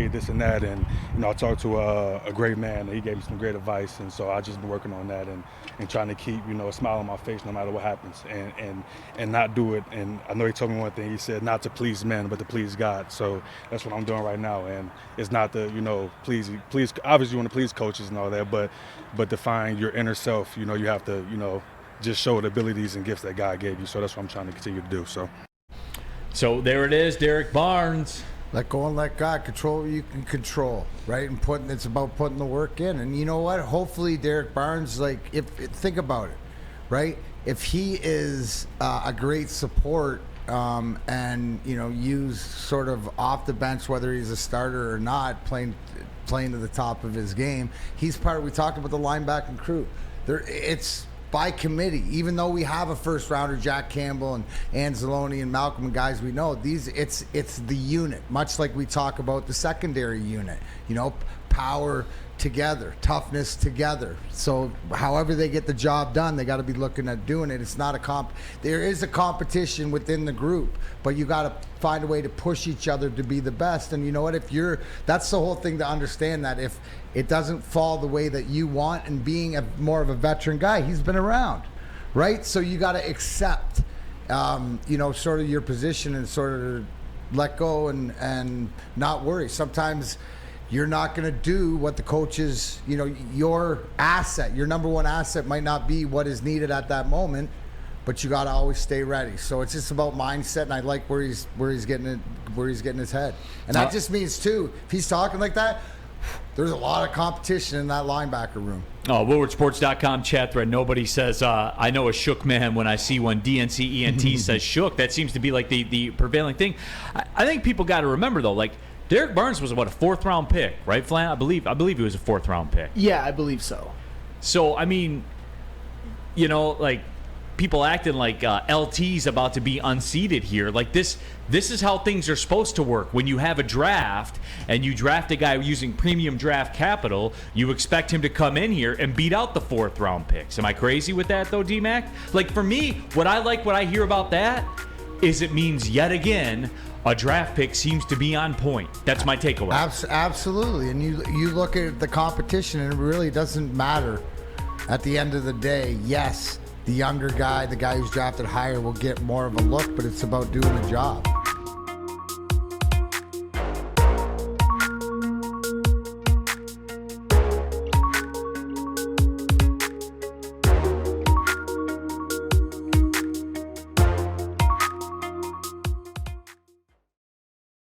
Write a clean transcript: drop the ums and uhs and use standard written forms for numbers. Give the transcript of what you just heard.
need this and that. And, I talked to a great man, and he gave me some great advice. And so I've just been working on that and trying to keep, a smile on my face no matter what happens and not do it. And I know he told me one thing. He said not to please men, but to please God. So that's what I'm doing right now. And it's not to, please, obviously you want to please coaches and all that, but to find your inner self, you have to, just show the abilities and gifts that God gave you. So that's what I'm trying to continue to do. So there it is, Derek Barnes. Let go and let God control what you can control, right? And it's about putting the work in. And you know what? Hopefully Derek Barnes, think about it, right? If he is a great support and, used sort of off the bench, whether he's a starter or not, playing to the top of his game, he's we talked about the linebacking crew. It's by committee, even though we have a first rounder, Jack Campbell and Anzalone and Malcolm and guys we know, it's the unit, much like we talk about the secondary unit, power together, toughness together. So however they get the job done, they got to be looking at doing it. It's not there is a competition within the group, but you got to find a way to push each other to be the best. And you know what, that's the whole thing, to understand that if it doesn't fall the way that you want, and being more of a veteran guy, he's been around, right? So you got to accept, sort of your position and sort of let go and not worry. Sometimes you're not going to do what the coaches, your asset, your number one asset might not be what is needed at that moment, but you got to always stay ready. So it's just about mindset, and I like where he's getting his head. And that just means too, if he's talking like that, there's a lot of competition in that linebacker room. Oh, WoodwardSports.com chat thread. Nobody says, I know a shook man when I see one. DNC ENT says shook. That seems to be like the prevailing thing. I think people got to remember, though, Derek Barnes was, what, a fourth-round pick, right, Flan? I believe he was a fourth-round pick. Yeah, I believe so. So, I mean, people acting like LT's about to be unseated here. This is how things are supposed to work. When you have a draft and you draft a guy using premium draft capital, you expect him to come in here and beat out the fourth-round picks. Am I crazy with that, though, D-Mac? For me, what I hear about that is it means, yet again, a draft pick seems to be on point. That's my takeaway. Absolutely. And you look at the competition, and it really doesn't matter at the end of the day. Yes, the younger guy, the guy who's drafted higher, will get more of a look, but it's about doing the job.